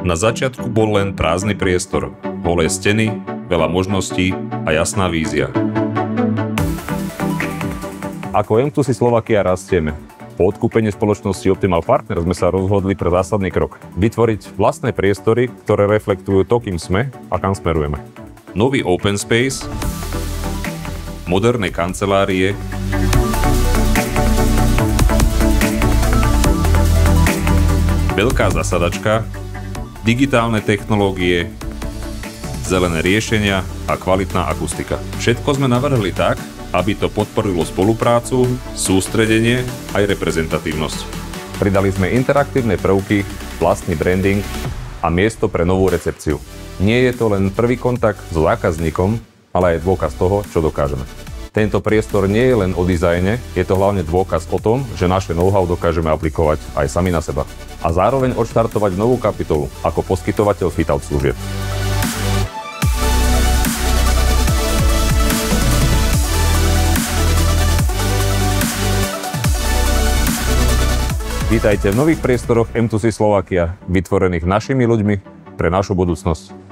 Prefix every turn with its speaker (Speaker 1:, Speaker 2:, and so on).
Speaker 1: Na začiatku bol len prázdny priestor, holé steny, veľa možností a jasná vízia.
Speaker 2: Ako M2C Slovakia rastieme. Po odkúpení spoločnosti Optimal Partner sme sa rozhodli pre zásadný krok. Vytvoriť vlastné priestory, ktoré reflektujú to, kým sme a kam smerujeme.
Speaker 1: Nový open space, moderné kancelárie, veľká zasadačka, digitálne technológie, zelené riešenia a kvalitná akustika. Všetko sme navrhli tak, aby to podporilo spoluprácu, sústredenie aj reprezentatívnosť.
Speaker 2: Pridali sme interaktívne prvky, vlastný branding a miesto pre novú recepciu. Nie je to len prvý kontakt so zákazníkom, ale aj dôkaz toho, čo dokážeme. Tento priestor nie je len o dizajne, je to hlavne dôkaz o tom, že naše know-how dokážeme aplikovať aj sami na seba. A zároveň odštartovať novú kapitolu ako poskytovateľ fit-out služieb. Vítajte v nových priestoroch M2C Slovakia, vytvorených našimi ľuďmi pre našu budúcnosť.